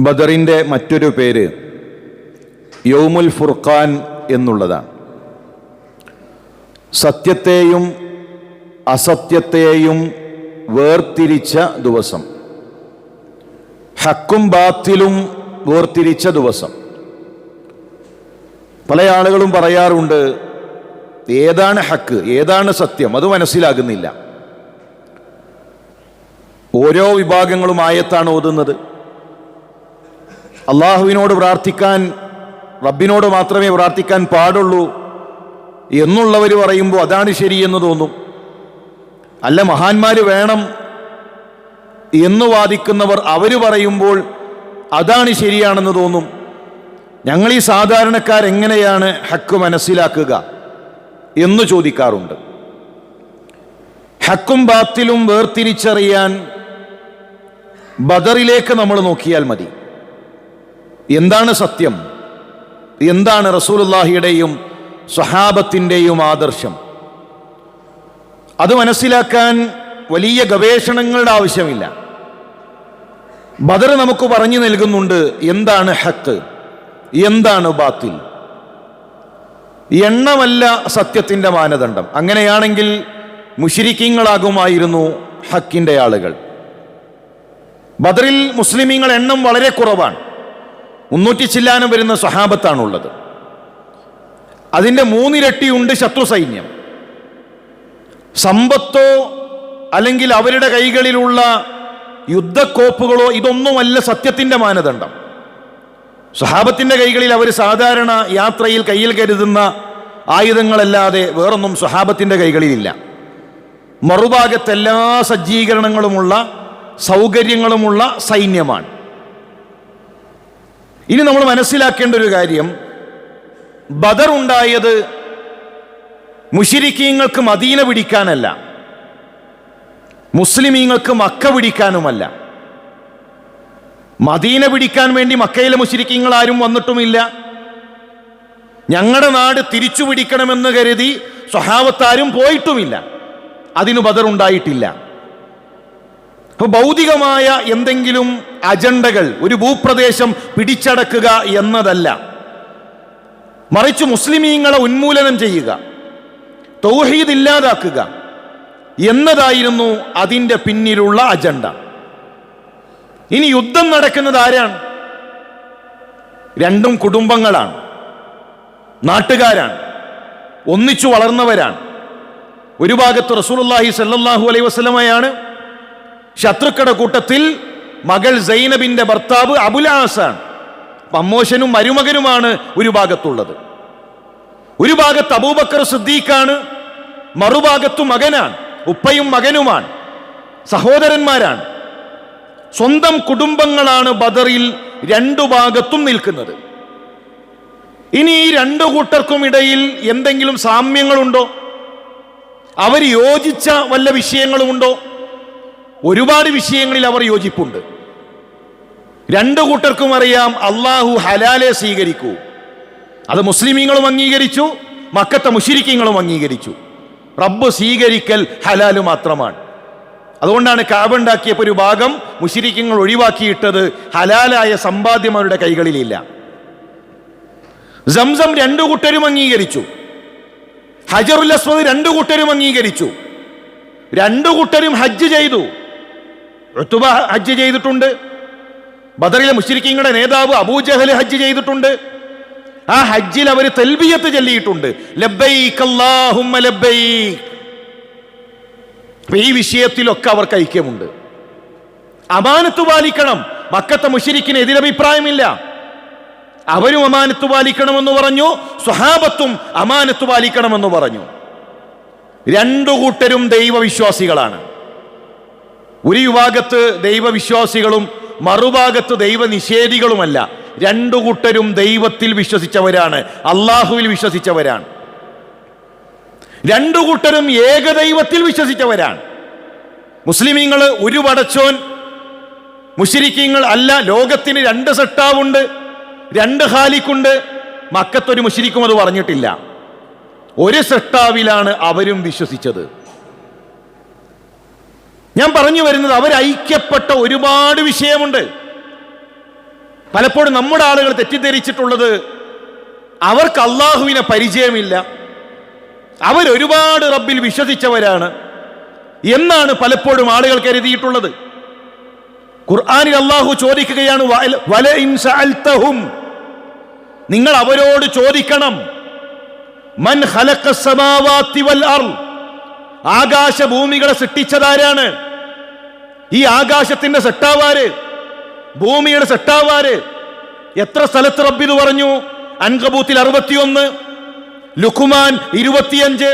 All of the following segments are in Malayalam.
ബദറിൻ്റെ മറ്റൊരു പേര് യൗമുൽ ഫുർഖാൻ എന്നുള്ളതാണ്. സത്യത്തെയും അസത്യത്തെയും വേർതിരിച്ച ദിവസം, ഹക്കും ബാത്തിലും വേർതിരിച്ച ദിവസം. പല ആളുകളും പറയാറുണ്ട്, ഏതാണ് ഹക്ക്, ഏതാണ് സത്യം, അത് മനസ്സിലാകുന്നില്ല. ഓരോ വിഭാഗങ്ങളും ആയത്താണ് ഓതുന്നത്. അള്ളാഹുവിനോട് പ്രാർത്ഥിക്കാൻ, റബ്ബിനോട് മാത്രമേ പ്രാർത്ഥിക്കാൻ പാടുള്ളൂ എന്നുള്ളവർ പറയുമ്പോൾ അതാണ് ശരിയെന്ന് തോന്നും. അല്ല, മഹാന്മാർ വേണം എന്ന് വാദിക്കുന്നവർ അവർ പറയുമ്പോൾ അതാണ് ശരിയാണെന്ന് തോന്നും. ഞങ്ങൾ ഈ സാധാരണക്കാരെങ്ങനെയാണ് ഹക്ക് മനസ്സിലാക്കുക എന്ന് ചോദിക്കാറുണ്ട്. ഹക്കും ബാത്തിലും വേർതിരിച്ചറിയാൻ ബദറിലേക്ക് നമ്മൾ നോക്കിയാൽ മതി. എന്താണ് സത്യം, എന്താണ് റസൂലുള്ളാഹിയുടെയും സ്വഹാബത്തിൻ്റെയും ആദർശം, അത് മനസ്സിലാക്കാൻ വലിയ ഗവേഷണങ്ങളുടെ ആവശ്യമില്ല. ബദർ നമുക്ക് പറഞ്ഞു നൽകുന്നുണ്ട് എന്താണ് ഹക്ക്, എന്താണ് ബാത്തിൽ. എണ്ണമല്ല സത്യത്തിൻ്റെ മാനദണ്ഡം. അങ്ങനെയാണെങ്കിൽ മുശ്രിക്കീങ്ങളാകുമായിരുന്നു ഹക്കിൻ്റെ ആളുകൾ. ബദറിൽ മുസ്ലിമീങ്ങൾ എണ്ണം വളരെ കുറവാണ്. 300 ചില്ലാനം വരുന്ന സ്വഹാബത്താണുള്ളത്. അതിൻ്റെ 3 ഇരട്ടിയുണ്ട് ശത്രു സൈന്യം. സമ്പത്തോ അല്ലെങ്കിൽ അവരുടെ കൈകളിലുള്ള യുദ്ധക്കോപ്പുകളോ ഇതൊന്നുമല്ല സത്യത്തിൻ്റെ മാനദണ്ഡം. സ്വഹാബത്തിൻ്റെ കൈകളിൽ അവർ സാധാരണ യാത്രയിൽ കയ്യിൽ കരുതുന്ന ആയുധങ്ങളല്ലാതെ വേറൊന്നും സ്വഹാബത്തിൻ്റെ കൈകളിലില്ല. മറുഭാഗത്ത് എല്ലാ സജ്ജീകരണങ്ങളുമുള്ള സൗകര്യങ്ങളുമുള്ള സൈന്യമാണ്. ഇനി നമ്മൾ മനസ്സിലാക്കേണ്ട ഒരു കാര്യം, ബദർ ഉണ്ടായത് മുശ്രിക്കീങ്ങൾക്ക് മദീന പിടിക്കാനല്ല, മുസ്ലിമീങ്ങൾക്ക് മക്ക പിടിക്കാനുമല്ല. മദീന പിടിക്കാൻ വേണ്ടി മക്കയിലെ മുശ്രിക്കീങ്ങൾ ആരും വന്നിട്ടുമില്ല. ഞങ്ങളുടെ നാട് തിരിച്ചു പിടിക്കണമെന്ന് കരുതി സ്വഹാബത്താരും പോയിട്ടുമില്ല. അതിന് ബദർ ഉണ്ടായിട്ടില്ല. അപ്പോൾ ഭൗതികമായ എന്തെങ്കിലും അജണ്ടകൾ, ഒരു ഭൂപ്രദേശം പിടിച്ചടക്കുക എന്നതല്ല, മറിച്ച് മുസ്ലിമീങ്ങളെ ഉന്മൂലനം ചെയ്യുക, തൗഹീദ് ഇല്ലാതാക്കുക എന്നതായിരുന്നു അതിൻ്റെ പിന്നിലുള്ള അജണ്ട. ഇനി യുദ്ധം നടക്കുന്നത് ആരാണ്? രണ്ടും കുടുംബങ്ങളാണ്, നാട്ടുകാരാണ്, ഒന്നിച്ചു വളർന്നവരാണ്. ഒരു ഭാഗത്ത് റസൂലുള്ളാഹി സ്വല്ലല്ലാഹു അലൈഹി വസല്ലമയാണ്. ശത്രുക്കളുടെ കൂട്ടത്തിൽ മകൾ സൈനബിന്റെ ഭർത്താവ് അബുൽ ആസാണ്. അമ്മോശനും മരുമകനുമാണ് ഒരു ഭാഗത്തുള്ളത്. ഒരു ഭാഗത്ത് അബൂബക്കർ സിദ്ദീഖാണ്, മറുഭാഗത്തു മകനാണ്. ഉപ്പയും മകനുമാണ്, സഹോദരന്മാരാണ്. സ്വന്തം കുടുംബങ്ങളാണ് ബദറിൽ രണ്ടു ഭാഗത്തും നിൽക്കുന്നത്. ഇനി ഈ രണ്ടു കൂട്ടർക്കും ഇടയിൽ എന്തെങ്കിലും സാമ്യങ്ങളുണ്ടോ? അവർ യോജിച്ച വല്ല വിഷയങ്ങളുമുണ്ടോ? ഒരുപാട് വിഷയങ്ങളിൽ അവർ യോജിപ്പുണ്ട്. രണ്ടു കൂട്ടർക്കും അറിയാം അള്ളാഹു ഹലാലെ സ്വീകരിക്കൂ. അത് മുസ്ലിമീങ്ങളും അംഗീകരിച്ചു, മക്കത്തെ മുശ്രിക്കീങ്ങളും അംഗീകരിച്ചു. റബ്ബ് സ്വീകരിക്കൽ ഹലാല് മാത്രമാണ്. അതുകൊണ്ടാണ് കഅബ ഉണ്ടാക്കിയപ്പോൾ ഒരു ഭാഗം മുശ്രിക്കീങ്ങൾ ഒഴിവാക്കിയിട്ടത്. ഹലാലായ സമ്പാദ്യം അവരുടെ കൈകളിലില്ല. സംസം രണ്ടു കൂട്ടരും അംഗീകരിച്ചു. ഹജറുൽ അസ്വദ് രണ്ടു കൂട്ടരും അംഗീകരിച്ചു. രണ്ടു കൂട്ടരും ഹജ്ജ് ചെയ്തു. ഉത്ബ ഹജ്ജ് ചെയ്തിട്ടുണ്ട്. ബദറിലെ മുശ്രിക്കീങ്ങളുടെ നേതാവ് അബൂജഹൽ ഹജ്ജ് ചെയ്തിട്ടുണ്ട്. ആ ഹജ്ജിൽ അവർ തൽബിയത്ത് ചൊല്ലിയിട്ടുണ്ട്, ലബ്ബൈക് അല്ലാഹുമ്മ ലബ്ബൈക്. ഈ വിഷയത്തിലൊക്കെ അവർക്ക് ഐക്യമുണ്ട്. അമാനത്ത് പാലിക്കണം. മക്കത്തെ മുശ്രിക്കിന് എതിരഭിപ്രായമില്ല. അവരും അമാനത്ത് പാലിക്കണമെന്ന് പറഞ്ഞു, സ്വഹാബത്തും അമാനത്ത് പാലിക്കണമെന്ന് പറഞ്ഞു. രണ്ടു കൂട്ടരും ദൈവവിശ്വാസികളാണ്. ഒരു വിഭാഗത്ത് ദൈവവിശ്വാസികളും മറുഭാഗത്ത് ദൈവനിഷേധികളുമല്ല. രണ്ടു കൂട്ടരും ദൈവത്തിൽ വിശ്വസിച്ചവരാണ്, അള്ളാഹുവിൽ വിശ്വസിച്ചവരാണ്. രണ്ടു കൂട്ടരും ഏകദൈവത്തിൽ വിശ്വസിച്ചവരാണ്. മുസ്ലിമീങ്ങൾ ഒരു പടച്ചോൻ, മുശ്രിക്കീങ്ങൾ അല്ല, ലോകത്തിന് രണ്ട് സട്ടാവുണ്ട്, രണ്ട് ഖാലിക്കുണ്ട്. മക്കത്തൊരു മുശ്രിക്കും അത് പറഞ്ഞിട്ടില്ല. ഒരു സട്ടാവിലാണ് അവരും വിശ്വസിച്ചത്. ഞാൻ പറഞ്ഞു വരുന്നത്, അവർ ഐക്യപ്പെട്ട ഒരുപാട് വിഷയമുണ്ട്. പലപ്പോഴും നമ്മുടെ ആളുകൾ തെറ്റിദ്ധരിച്ചിട്ടുള്ളത് അവർക്ക് അള്ളാഹുവിനെ പരിചയമില്ല, അവരൊരുപാട് റബ്ബിൽ വിശ്വസിച്ചവരാണ് എന്നാണ് പലപ്പോഴും ആളുകൾ കരുതിയിട്ടുള്ളത്. ഖുർആനിൽ അള്ളാഹു ചോദിക്കുകയാണ്, വലഇൻ സഅൽതഹും, നിങ്ങൾ അവരോട് ചോദിക്കണം, മൻ ഖലഖസ് സമാവാതി വൽ അർള്, ആകാശഭൂമികളെ സൃഷ്ടിച്ചതാരാണ്? ഈ ആകാശത്തിന്റെ സൃഷ്ടാവാര്, ഭൂമിയുടെ സൃഷ്ടാവാര്? എത്ര സ്ഥലത്ത് റബ്ബ് ഇത് പറഞ്ഞു? അൻകബൂത്തിൽ 61, ലുഖ്മാൻ 25,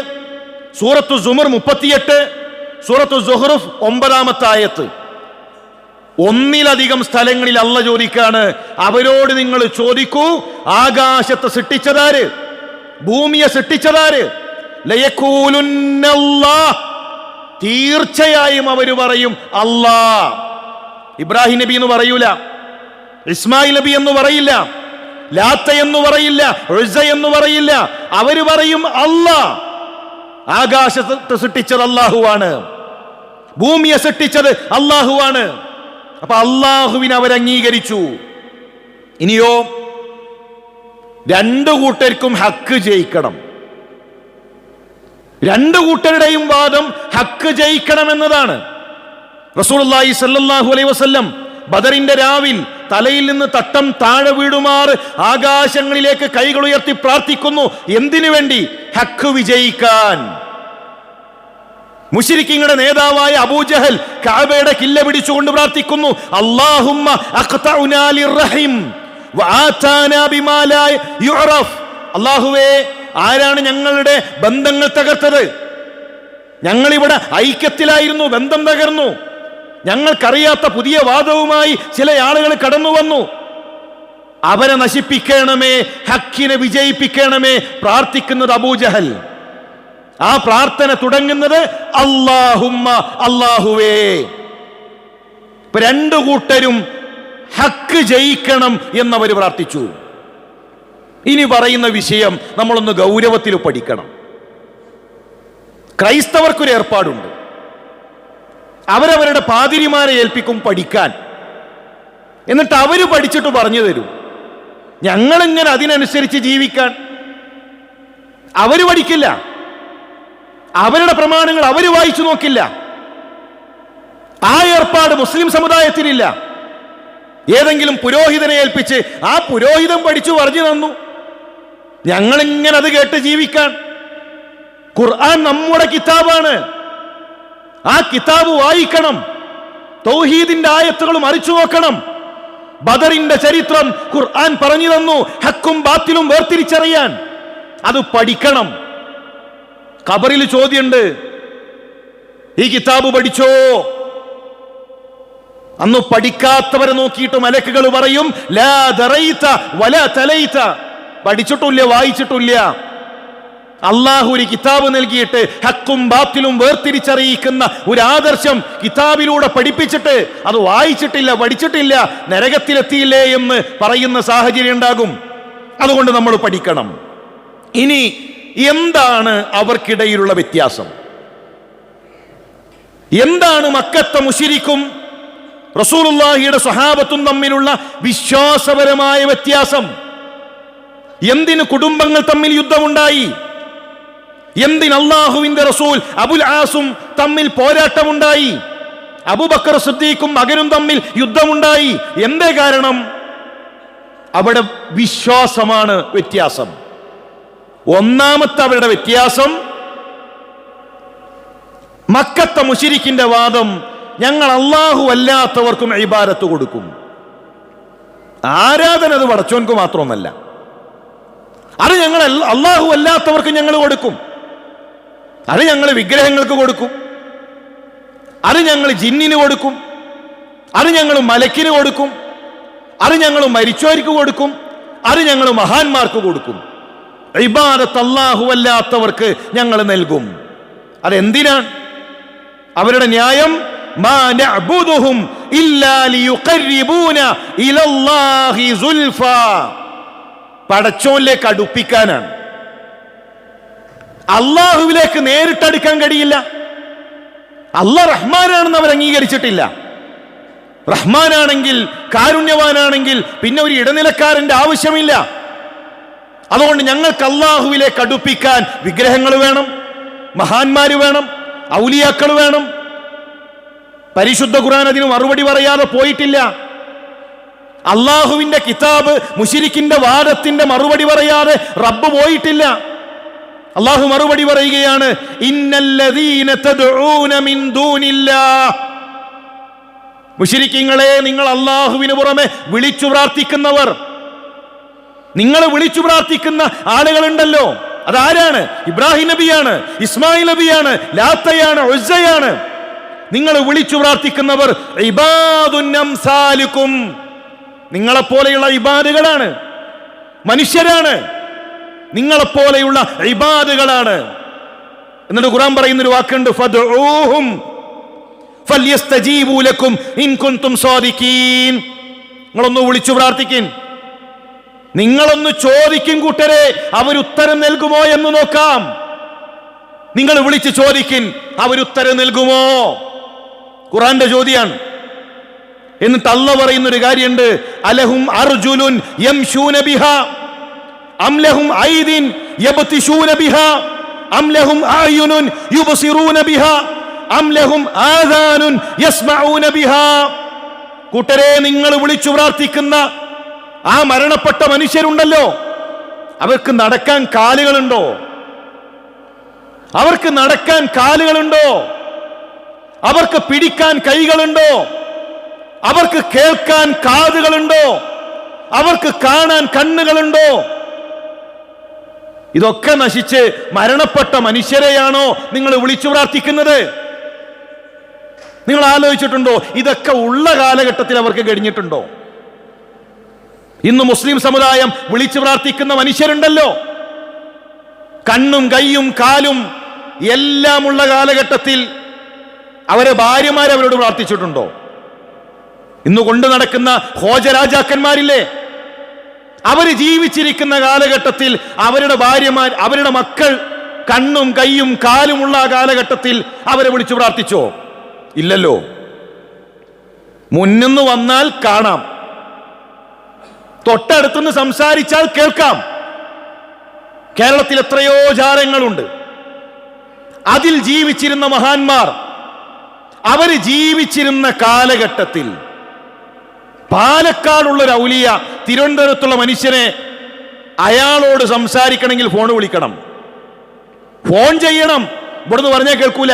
സൂറത്തു സുമർ 38, സൂറത്തു സുഹ്റുഫ് 9-ാമത്തെ ആയത്ത്. ഒന്നിലധികം സ്ഥലങ്ങളിൽ അള്ള ചോദിക്കാണ്, അവരോട് നിങ്ങൾ ചോദിക്കൂ, ആകാശത്തെ സൃഷ്ടിച്ചതാര്, ഭൂമിയെ സൃഷ്ടിച്ചതാര്? ലയഖൂലുന്നല്ലാഹ്, തീർച്ചയായും അവർ പറയും അല്ലാ. ഇബ്രാഹിം നബി എന്ന് പറയൂല, ഇസ്മായിൽ നബി എന്ന് പറയില്ല, ലാത്ത എന്ന് പറയില്ല, ഉസ്സ എന്ന് പറയില്ല, അവര് പറയും അല്ലാ. ആകാശത്തെ സൃഷ്ടിച്ചത് അല്ലാഹുവാണ്, ഭൂമിയെ സൃഷ്ടിച്ചത് അല്ലാഹുവാണ്. അപ്പൊ അല്ലാഹുവിനെ അവർ അംഗീകരിച്ചു. ഇനിയോ രണ്ടു കൂട്ടർക്കും ഹക്ക് ജയിക്കണം. രണ്ടു കൂട്ടരുടെയും വാദം ഹക്ക് ജയിക്കണം എന്നതാണ്. റസൂലുള്ളാഹി സ്വല്ലല്ലാഹു അലൈഹി വസല്ലം ബദറിന്റെ രാവിൽ തലയിൽ നിന്ന് തട്ടം താഴെ വീടുമാർ ആകാശങ്ങളിലേക്ക് കൈകൾ ഉയർത്തി പ്രാർത്ഥിക്കുന്നു. എന്തിനു വേണ്ടി? ഹക്ക് വിജയിക്കാൻ. മുശ്രിക്കീങ്ങളുടെ നേതാവായ അബൂജഹൽ കഅബയുടെ കില്ല പിടിച്ചുകൊണ്ട് പ്രാർത്ഥിക്കുന്നു, അല്ലാഹുമ്മ അഖ്തഉനാ ലിർറഹിം വആതാനാ ബിമാ ലാ യുഅറഫ്. അല്ലാഹുവേ, ആരാണ് ഞങ്ങളുടെ ബന്ധങ്ങൾ തകർത്തത്? ഞങ്ങളിവിടെ ഐക്യത്തിലായിരുന്നു, ബന്ധം തകർന്നു. ഞങ്ങൾക്കറിയാത്ത പുതിയ വാദവുമായി ചില ആളുകൾ കടന്നു വന്നു. അവരെ നശിപ്പിക്കണമേ, ഹക്കിനെ വിജയിപ്പിക്കണമേ പ്രാർത്ഥിക്കുന്നത് അബൂജഹൽ. ആ പ്രാർത്ഥന തുടങ്ങുന്നത് അല്ലാഹുമ്മ, അല്ലാഹുവേ. രണ്ടു കൂട്ടരും ഹക്ക് ജയിക്കണം എന്നവർ പ്രാർത്ഥിച്ചു. ഇനി പറയുന്ന വിഷയം നമ്മളൊന്ന് ഗൗരവത്തിൽ പഠിക്കണം. ക്രൈസ്തവർക്കൊരു ഏർപ്പാടുണ്ട്, അവരവരുടെ പാതിരിമാരെ ഏൽപ്പിക്കും പഠിക്കാൻ. എന്നിട്ട് അവര് പഠിച്ചിട്ട് പറഞ്ഞു തരും, ഞങ്ങളിങ്ങനെ അതിനനുസരിച്ച് ജീവിക്കാൻ. അവര് പഠിക്കില്ല, അവരുടെ പ്രമാണങ്ങൾ അവര് വായിച്ചു നോക്കില്ല. ആ ഏർപ്പാട് മുസ്ലിം സമുദായത്തിനില്ല. ഏതെങ്കിലും പുരോഹിതനെ ഏൽപ്പിച്ച് ആ പുരോഹിതൻ പഠിച്ചു പറഞ്ഞു തന്നു, ഞങ്ങളിങ്ങനെ അത് കേട്ട് ജീവിക്കാൻ. ഖുർആൻ നമ്മുടെ കിതാബാണ്, ആ കിതാബ് വായിക്കണം, തൗഹീദിന്റെ ആയത്തുകൾ മറിച്ചു നോക്കണം. ബദറിന്റെ ചരിത്രം ഖുർആൻ പറഞ്ഞു തന്നു, ഹക്കും ബാത്തിലും വേർതിരിച്ചറിയാൻ. അത് പഠിക്കണം. ഖബറിൽ ചോദ്യമുണ്ട്, ഈ കിതാബ് പഠിച്ചോ? അന്ന് പഠിക്കാത്തവരെ നോക്കിയിട്ട് മലക്കുകൾ പറയും, ലാ ദറൈത വലാ തലൈത, പഠിച്ചിട്ടില്ല, വായിച്ചിട്ടില്ല. അള്ളാഹു ഒരു കിതാബ് നൽകിയിട്ട് ഹക്കും ബാത്തിലും വേർതിരിച്ചറിയിക്കുന്ന ഒരു ആദർശം കിതാബിലൂടെ പഠിപ്പിച്ചിട്ട് അത് വായിച്ചിട്ടില്ല, പഠിച്ചിട്ടില്ല, നരകത്തിലെത്തിയില്ലേ എന്ന് പറയുന്ന സാഹചര്യം ഉണ്ടാകും. അതുകൊണ്ട് നമ്മൾ പഠിക്കണം. ഇനി എന്താണ് അവർക്കിടയിലുള്ള വ്യത്യാസം? എന്താണ് മക്കത്തെ മുശ്രിക്കും റസൂലുള്ളാഹിയുടെ സ്വഹാബത്തും തമ്മിലുള്ള വിശ്വാസപരമായ വ്യത്യാസം? എന്തിന് കുടുംബങ്ങൾ തമ്മിൽ യുദ്ധമുണ്ടായി? എന്തിന് അല്ലാഹുവിന്റെ റസൂൽ അബുൽ ആസും തമ്മിൽ പോരാട്ടമുണ്ടായി? അബൂബക്കർ സിദ്ദീഖും മകനും തമ്മിൽ യുദ്ധമുണ്ടായി. എന്തേ കാരണം? അവിടെ വിശ്വാസമാണ് വ്യത്യാസം. ഒന്നാമത്തെ അവരുടെ വ്യത്യാസം, മക്കത്തെ മുശ്രിക്കിന്റെ വാദം, ഞങ്ങൾ അല്ലാഹു അല്ലാത്തവർക്കും ഇബാദത്ത് കൊടുക്കും. ആരാധന അത് പടച്ചോൻക്ക് മാത്രമൊന്നല്ല, അത് ഞങ്ങൾ അല്ലാഹു അല്ലാത്തവർക്ക് ഞങ്ങൾ കൊടുക്കും. അത് ഞങ്ങൾ വിഗ്രഹങ്ങൾക്ക് കൊടുക്കും, അത് ഞങ്ങൾ ജിന്നിന് കൊടുക്കും, അത് ഞങ്ങൾ മലക്കിന് കൊടുക്കും, അത് ഞങ്ങൾ മരിച്ചവർക്ക് കൊടുക്കും, അത് ഞങ്ങൾ മഹാന്മാർക്ക് കൊടുക്കും. ഇബാദത്ത് അല്ലാഹു അല്ലാത്തവർക്ക് ഞങ്ങൾ നൽകും. അതെന്തിനാണ്? അവരുടെ ന്യായം, മാ നഅ്ബുദുഹും ഇല്ലാ ലിയുഖർരിബൂന ഇലല്ലാഹി സുൽഫാ, പടച്ചോനിലേക്ക് അടുപ്പിക്കാനാണ്. അള്ളാഹുവിലേക്ക് നേരിട്ടടുക്കാൻ കഴിയില്ല. അല്ലാഹ് റഹ്മാനാണെന്ന് അവർ അംഗീകരിച്ചിട്ടില്ല. റഹ്മാനാണെങ്കിൽ, കാരുണ്യവാനാണെങ്കിൽ പിന്നെ ഒരു ഇടനിലക്കാരന്റെ ആവശ്യമില്ല. അതുകൊണ്ട് ഞങ്ങൾക്ക് അള്ളാഹുവിലേക്ക് അടുപ്പിക്കാൻ വിഗ്രഹങ്ങൾ വേണം, മഹാന്മാര് വേണം, ഔലിയാക്കൾ വേണം. പരിശുദ്ധ ഖുർആൻ അതിന് മറുപടി പറയാതെ പോയിട്ടില്ല. അള്ളാഹുവിന്റെ കിതാബ് മുശ്രിക്കിന്റെ വാദത്തിന്റെ മറുപടി പറയാതെ റബ്ബ് പോയിട്ടില്ല. അള്ളാഹു മറുപടി പറയുകയാണ്, ഇന്നല്ലദീന തദ്ഊന മിൻ ദൂനില്ലാഹ്. മുശ്രിക്കീങ്ങളെ, നിങ്ങൾ അള്ളാഹുവിന് പുറമെ വിളിച്ചു പ്രാർത്ഥിക്കുന്നവർ, നിങ്ങൾ വിളിച്ചു പ്രാർത്ഥിക്കുന്ന ആളുകളുണ്ടല്ലോ, അതാരാണ്? ഇബ്രാഹിം നബിയാണ്, ഇസ്മായിൽ നബിയാണ്, ലാത്തയാണ്, ഉസ്സയാണ്. നിങ്ങൾ വിളിച്ചു പ്രാർത്ഥിക്കുന്നവർ ഇബാദുൻ അംസാലുക്കും, നിങ്ങളെപ്പോലെയുള്ള ഇബാദുകളാണ്, മനുഷ്യരാണ്, നിങ്ങളെപ്പോലെയുള്ള ഇബാദുകളാണ്. എന്നിട്ട് ഖുർആൻ പറയുന്നൊരു വാക്കുണ്ട്, ഫദ്ഊഹും ഫല്യസ്തജീബൂ ലക്കും ഇൻ കുൻതും സാദിഖീൻ. നിങ്ങളൊന്ന് വിളിച്ചു പ്രാർത്ഥിക്കിൻ, നിങ്ങളൊന്ന് ചോദിക്കും കൂട്ടരെ, അവരുത്തരം നൽകുമോ എന്ന് നോക്കാം. നിങ്ങൾ വിളിച്ച് ചോദിക്കിൻ, അവരുത്തരം നൽകുമോ? ഖുർആന്റെ ചോദ്യമാണ്. എന്നിട്ട് അല്ലാഹു പറയുന്നൊരു കാര്യമുണ്ട്, അലഹും അർജുലുൻ യംശൂന ബിഹാ അം ലഹും ഐദിൻ യബ്തിശൂന ബിഹാ അം ലഹും അഅ്യുനുൻ യുബ്സിറൂന ബിഹാ അം ലഹും ആദാനുൻ യസ്മഊന ബിഹാ. കൂട്ടരെ, നിങ്ങൾ വിളിച്ചു പ്രാർത്ഥിക്കുന്ന ആ മരണപ്പെട്ട മനുഷ്യരുണ്ടല്ലോ, അവർക്ക് നടക്കാൻ കാലുകളുണ്ടോ? അവർക്ക് നടക്കാൻ കാലുകളുണ്ടോ? അവർക്ക് പിടിക്കാൻ കൈകളുണ്ടോ? അവർക്ക് കേൾക്കാൻ കാതുകളുണ്ടോ? അവർക്ക് കാണാൻ കണ്ണുകളുണ്ടോ? ഇതൊക്കെ നശിച്ച് മരണപ്പെട്ട മനുഷ്യരെയാണോ നിങ്ങൾ വിളിച്ചു പ്രാർത്ഥിക്കുന്നത്? നിങ്ങൾ ആലോചിച്ചിട്ടുണ്ടോ? ഇതൊക്കെ ഉള്ള കാലഘട്ടത്തിൽ അവർക്ക് കഴിഞ്ഞിട്ടുണ്ടോ? ഇന്ന് മുസ്ലിം സമുദായം വിളിച്ചു പ്രാർത്ഥിക്കുന്ന മനുഷ്യരുണ്ടല്ലോ, കണ്ണും കൈയും കാലും എല്ലാമുള്ള കാലഘട്ടത്തിൽ അവരെ ഭാര്യമാരെ അവരോട് പ്രാർത്ഥിച്ചിട്ടുണ്ടോ? ഇന്ന് കൊണ്ടു നടക്കുന്ന ഹോജരാജാക്കന്മാരില്ലേ, അവര് ജീവിച്ചിരിക്കുന്ന കാലഘട്ടത്തിൽ അവരുടെ ഭാര്യമാർ, അവരുടെ മക്കൾ കണ്ണും കൈയും കാലുമുള്ള കാലഘട്ടത്തിൽ അവരെ വിളിച്ചു പ്രാർത്ഥിച്ചോ? ഇല്ലല്ലോ. മുന്നിന്ന് വന്നാൽ കാണാം, തൊട്ടടുത്തുനിന്ന് സംസാരിച്ചാൽ കേൾക്കാം. കേരളത്തിൽ എത്രയോ ജാരങ്ങളുണ്ട്. അതിൽ ജീവിച്ചിരുന്ന മഹാന്മാർ, അവര് ജീവിച്ചിരുന്ന കാലഘട്ടത്തിൽ പാലക്കാടുള്ളൊരു ഔലിയ തിരുവനന്തപുരത്തുള്ള മനുഷ്യനെ അയാളോട് സംസാരിക്കണമെങ്കിൽ ഫോൺ വിളിക്കണം, ഫോൺ ചെയ്യണം, ഇവിടുന്ന് പറഞ്ഞാൽ കേൾക്കൂല.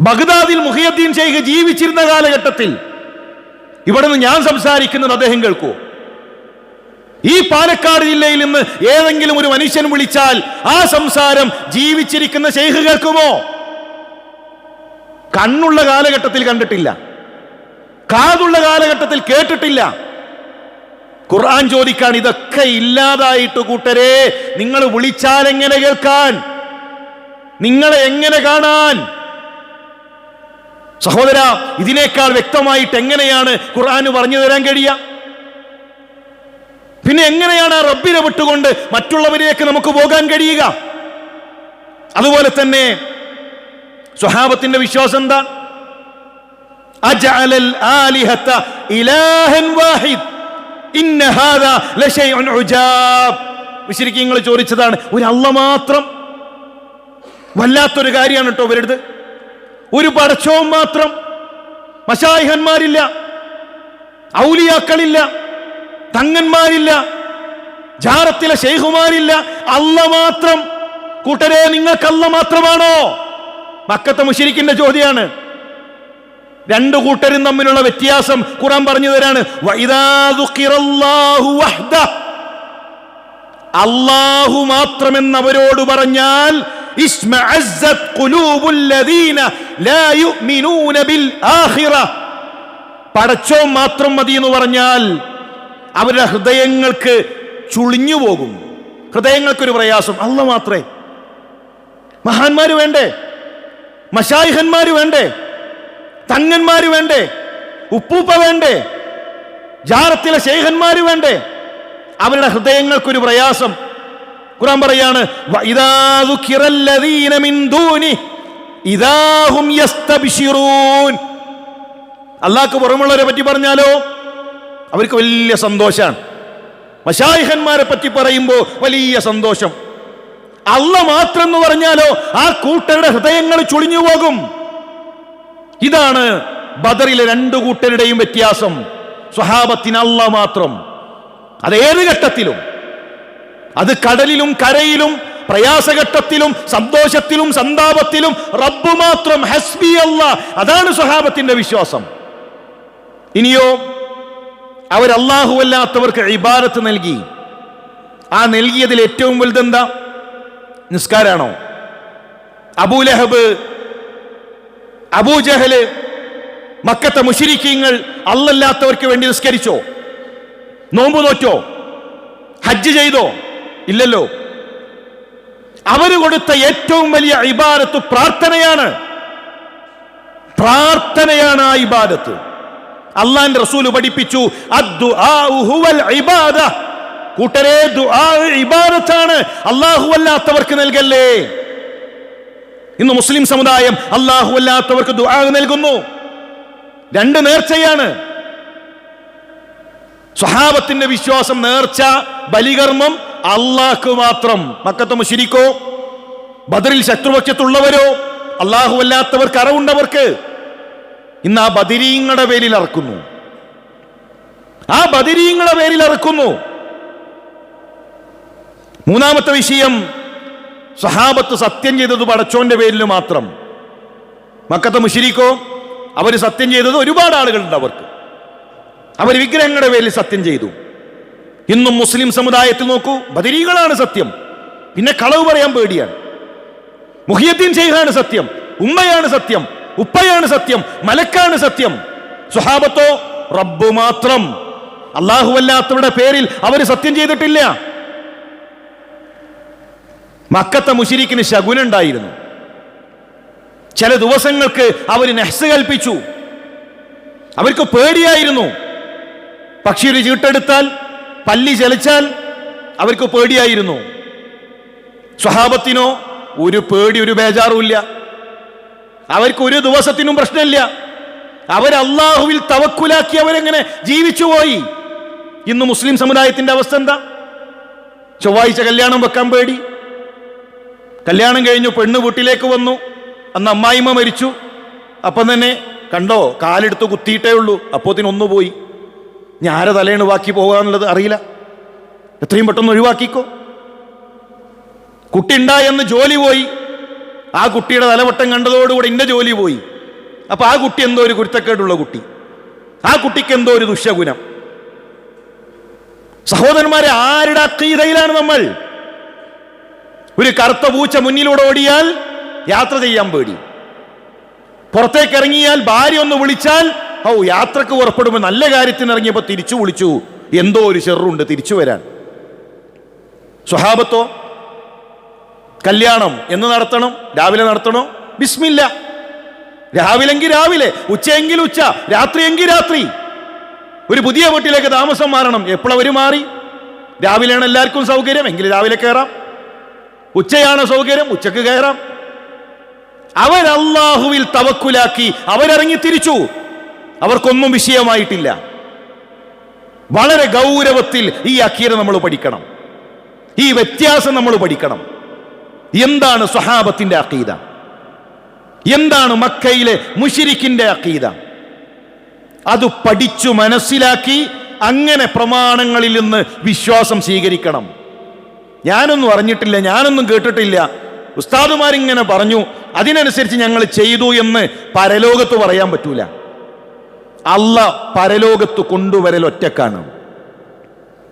ബഗ്ദാദിൽ മുഹിയുദ്ദീൻ ശൈഖ് ജീവിച്ചിരുന്ന കാലഘട്ടത്തിൽ ഇവിടുന്ന് ഞാൻ സംസാരിക്കുന്നത് അദ്ദേഹം കേൾക്കൂ. ഈ പാലക്കാട് ജില്ലയിൽ നിന്ന് ഏതെങ്കിലും ഒരു മനുഷ്യൻ വിളിച്ചാൽ ആ സംസാരം ജീവിച്ചിരിക്കുന്ന ശൈഖ് കേൾക്കുമോ? കണ്ണുള്ള കാലഘട്ടത്തിൽ കണ്ടിട്ടില്ല, കാതുള്ള കാലഘട്ടത്തിൽ കേട്ടിട്ടില്ല. ഖുർആൻ ചോദിക്കാൻ, ഇതൊക്കെ ഇല്ലാതായിട്ട് കൂട്ടരെ നിങ്ങൾ വിളിച്ചാൽ എങ്ങനെ കേൾക്കാൻ? നിങ്ങളെ എങ്ങനെ കാണാൻ? സഹോദര, ഇതിനേക്കാൾ വ്യക്തമായിട്ട് എങ്ങനെയാണ് ഖുർആന് പറഞ്ഞു തരാൻ കഴിയുക? പിന്നെ എങ്ങനെയാണ് റബ്ബിനെ വിട്ടുകൊണ്ട് മറ്റുള്ളവരിലേക്ക് നമുക്ക് പോകാൻ കഴിയുക? അതുപോലെ തന്നെ സ്വഹാബത്തിന്റെ വിശ്വാസം എന്താ? അജഅലൽ ആലിഹത ഇലാഹൻ വാഹിദ് ഇന്ന ഹാദാ ലശൈഉൻ ഉജാബ്. മുശ്രിക്കീങ്ങൾ ചോദിച്ചതാണ്, ഒരു അല്ലാഹ് മാത്രം? വല്ലാത്തൊരു കാര്യമാണ് കേട്ടോ ഇവരുടേത്. ഒരു പടച്ചോൻ മാത്രം, മശായിഹന്മാരില്ല, ഔലിയാക്കളില്ല, തങ്ങന്മാരില്ല, ജാറത്തിലെ ശൈഖുമാരില്ല, അല്ലാഹ് മാത്രം. കൂട്ടരെ, നിങ്ങൾക്ക് അല്ലാഹ് മാത്രമാണോ? മക്കത്തെ മുശ്രിക്കിന്റെ ചോദ്യമാണ്. രണ്ടു കൂട്ടരും തമ്മിലുള്ള വ്യത്യാസം ഖുർആൻ പറഞ്ഞു തരാണ്. വഇദാ ദുഖിറല്ലാഹു വഹ്ദഹു, അല്ലാഹു മാത്രമെന്നവരോട് പറഞ്ഞാൽ ഇസ്മഅസ്സത് ഖുലൂബുൽ ലദീന ലാ യുഅ്മിനൂന ബിൽ ആഖിറ, പടച്ചോൻ മാത്രം മതി എന്ന് പറഞ്ഞാൽ അവരുടെ ഹൃദയങ്ങൾക്ക് ചുളിഞ്ഞു പോകും. ഹൃദയങ്ങൾക്കൊരു പ്രയാസം. അല്ലാഹ് മാത്രമേ? മഹാന്മാര് വേണ്ടേ? മശായിഖന്മാര് വേണ്ടേ? തങ്ങന്മാര് വേണ്ടേ? ഉപ്പൂപ്പ വേണ്ടേ? ജാറത്തിലെ ശൈഖന്മാര് വേണ്ടേ? അവരുടെ ഹൃദയങ്ങൾക്കൊരു പ്രയാസം. ഖുർആൻ പറയാണ്, വഇദാ ദുഖിറല്ലദീന മിൻ ദൂനി ഇദാ ഹും യസ്തബ്ശിറൂൻ. അള്ളാഹ്ക്ക് പുറമുള്ളവരെ പറ്റി പറഞ്ഞാലോ അവർക്ക് വലിയ സന്തോഷമാണ്. മശായിഖന്മാരെ പറ്റി പറയുമ്പോൾ വലിയ സന്തോഷം. അള്ളാഹ് മാത്രം എന്ന് പറഞ്ഞാലോ ആ കൂട്ടരുടെ ഹൃദയങ്ങൾ ചുളിഞ്ഞു പോകും. ഇതാണ് ബദറിലെ രണ്ടു കൂട്ടരുടെയും വ്യത്യാസം. സ്വഹാബത്തിന് അള്ളാഹ് മാത്രം. അതേത് ഘട്ടത്തിലും, അത് കടലിലും കരയിലും പ്രയാസഘട്ടത്തിലും സന്തോഷത്തിലും സന്താപത്തിലും റബ്ബ് മാത്രം, ഹസ്ബി അല്ലാഹ്. അതാണ് സ്വഹാബത്തിന്റെ വിശ്വാസം. ഇനിയോ അവർ അല്ലാഹു അല്ലാത്തവർക്ക് ഇബാദത്ത് നൽകി. ആ നൽകിയതിൽ ഏറ്റവും വലുതെന്താ? നിസ്കാരാണോ? അബൂലഹബ്, അബൂജഹല്, മക്കത്തെ മുശ്രിക്കീങ്ങൾ അല്ലാത്തവർക്ക് വേണ്ടി നിസ്കരിച്ചോ? നോമ്പ് നോറ്റോ? ഹജ്ജ് ചെയ്തോ? ഇല്ലല്ലോ. അവര് കൊടുത്ത ഏറ്റവും വലിയ ഇബാദത്ത് പ്രാർത്ഥനയാണ്. പ്രാർത്ഥനയാണ് ആ ഇബാദത്ത്. അള്ളാന്റെ റസൂല് പഠിപ്പിച്ചു, അദ്ദുആഉ ഹുവൽ ഇബാദ. കൂട്ടരെ, ദുആ ഇബാദത്താണ്, അല്ലാഹു അല്ലാത്തവർക്ക് നൽകല്ലേ. ഇന്ന് മുസ്ലിം സമുദായം അല്ലാഹു അല്ലാത്തവർക്ക് ദുആ നൽകുന്നു. രണ്ട് നേർച്ചയാണ്. സ്വഹാബത്തിന്റെ വിശ്വാസം നേർച്ച, ബലികർമ്മം അള്ളാഹ്ക്ക് മാത്രം. മക്കത്തെ മുശ്രിക്കോ, ബദറിൽ ശത്രുപക്ഷത്തുള്ളവരോ, അല്ലാഹു അല്ലാത്തവർക്ക് അറിവുണ്ടവർക്ക്. ഇന്ന് ആ ബദരീങ്ങളുടെ പേരിൽ അറക്കുന്നു. ആ ബദരീങ്ങളുടെ പേരിൽ അറക്കുന്നു. മൂന്നാമത്തെ വിഷയം, സ്വഹാബത്ത് സത്യം ചെയ്തത് പടച്ചോന്റെ പേരിൽ മാത്രം. മക്കത്തെ മുശ്രിക്കോ, അവർ സത്യം ചെയ്തത് ഒരുപാട് ആളുകളുണ്ട് അവർക്ക്. അവർ വിഗ്രഹങ്ങളുടെ പേരിൽ സത്യം ചെയ്തു. ഇന്നും മുസ്ലിം സമുദായത്തിൽ നോക്കൂ, ബദരീകളാണ് സത്യം. പിന്നെ കളവ് പറയാൻ പേടിയാണ്. മുഹിയുദ്ദീൻ ശൈഖാണ് സത്യം, ഉമ്മയാണ് സത്യം, ഉപ്പയാണ് സത്യം, മലക്കാണ് സത്യം. സ്വഹാബത്തോ റബ്ബ് മാത്രം. അല്ലാഹു അല്ലാത്തവരുടെ പേരിൽ അവർ സത്യം ചെയ്തിട്ടില്ല. മക്കത്തെ മുശ്രിക്കിന് ശകുനുണ്ടായിരുന്നു. ചില ദിവസങ്ങൾക്ക് അവർ നെഹ്സ് കൽപ്പിച്ചു. അവർക്ക് പേടിയായിരുന്നു. പക്ഷി ഒരു ചീട്ടെടുത്താൽ, പല്ലി ചലിച്ചാൽ അവർക്ക് പേടിയായിരുന്നു. സ്വഹാബത്തിനോ ഒരു പേടി, ഒരു ബേജാറുമില്ല. അവർക്ക് ഒരു ദിവസത്തിനും പ്രശ്നമില്ല. അവർ അള്ളാഹുവിൽ തവക്കുലാക്കി അവരെങ്ങനെ ജീവിച്ചുപോയി. ഇന്ന് മുസ്ലിം സമുദായത്തിന്റെ അവസ്ഥ എന്താ? ചൊവ്വാഴ്ച കല്യാണം വെക്കാൻ പേടി. കല്യാണം കഴിഞ്ഞു, പെണ്ണ് വീട്ടിലേക്ക് വന്നു. അന്ന് അമ്മായിമ്മ മരിച്ചു. അപ്പം തന്നെ കണ്ടോ, കാലെടുത്ത് കുത്തിയിട്ടേ ഉള്ളൂ, അപ്പോത്തിന് പോയി. ഞാരെ തലേണ് ബാക്കി പോകാന്നുള്ളത് അറിയില്ല. എത്രയും പെട്ടെന്ന് ഒഴിവാക്കിക്കോ. കുട്ടി ഉണ്ടായെന്ന് ജോലി പോയി. ആ കുട്ടിയുടെ തലവട്ടം കണ്ടതോടുകൂടെ ഇന്ന ജോലി പോയി. അപ്പൊ ആ കുട്ടി എന്തോ ഒരു കുരുത്തക്കേടുള്ള കുട്ടി, ആ കുട്ടിക്ക് എന്തോ ഒരു ദുഷ്യഗുണം. സഹോദരന്മാരെ, ആരുടെ അഖീദയിലാണ് നമ്മൾ? ഒരു കറുത്ത പൂച്ച മുന്നിലൂടെ ഓടിയാൽ യാത്ര ചെയ്യാൻ പേടി. പുറത്തേക്ക് ഇറങ്ങിയാൽ ഭാര്യ ഒന്ന് വിളിച്ചാൽ, യാത്രക്ക് പുറപ്പെടുമ്പോൾ നല്ല കാര്യത്തിന് ഇറങ്ങിയപ്പോൾ തിരിച്ചു വിളിച്ചു, എന്തോ ഒരു ഷെറുണ്ട്, തിരിച്ചു വരാൻ. സ്വഹാബത്തോ, കല്യാണം എന്ന് നടത്തണം, രാവിലെ നടത്തണോ? ബിസ്മില്ല. രാവിലെങ്കിൽ രാവിലെ, ഉച്ചയെങ്കിൽ ഉച്ച, രാത്രിയെങ്കിൽ രാത്രി. ഒരു പുതിയ വീട്ടിലേക്ക് താമസം മാറണം, എപ്പോഴവർ മാറി? രാവിലെയാണ് എല്ലാവർക്കും സൗകര്യം, എങ്കിൽ രാവിലെ കയറാം. ഉച്ചയാണ് സൗകര്യം, ഉച്ചക്ക് കയറാം. അവർ അല്ലാഹുവിൽ തവക്കുലാക്കി അവരിറങ്ങി തിരിച്ചു. അവർക്കൊന്നും വിഷയമായിട്ടില്ല. വളരെ ഗൗരവത്തിൽ ഈ അഖീദ നമ്മൾ പഠിക്കണം. ഈ വ്യത്യാസം നമ്മൾ പഠിക്കണം. എന്താണ് സ്വഹാബത്തിന്റെ അഖീദ? എന്താണ് മക്കയിലെ മുശ്രിക്കിന്റെ അഖീദ? അത് പഠിച്ചു മനസ്സിലാക്കി അങ്ങനെ പ്രമാണങ്ങളിൽ നിന്ന് വിശ്വാസം സ്വീകരിക്കണം. ഞാനൊന്നും അറിഞ്ഞിട്ടില്ല, ഞാനൊന്നും കേട്ടിട്ടില്ല, ഉസ്താദുമാരിങ്ങനെ പറഞ്ഞു, അതിനനുസരിച്ച് ഞങ്ങൾ ചെയ്തു എന്ന് പരലോകത്ത് പറയാൻ പറ്റൂല. അല്ലാഹ് പരലോകത്ത് കൊണ്ടുവരൽ ഒറ്റക്കാണ്,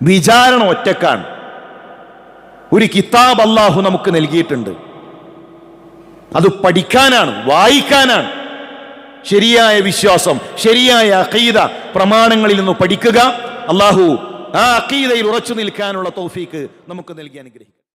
വിചാരണ ഒറ്റക്കാണ്. ഒരു കിതാബ് അല്ലാഹു നമുക്ക് നൽകിയിട്ടുണ്ട്. അത് പഠിക്കാനാണ്, വായിക്കാനാണ്. ശരിയായ വിശ്വാസം, ശരിയായ അഖീദ പ്രമാണങ്ങളിൽ നിന്ന് പഠിക്കുക. അല്ലാഹു ആ അഖീദയിൽ ഉറച്ചു നിൽക്കാനുള്ള തൗഫീക്ക് നമുക്ക് നൽകി അനുഗ്രഹിക്കും.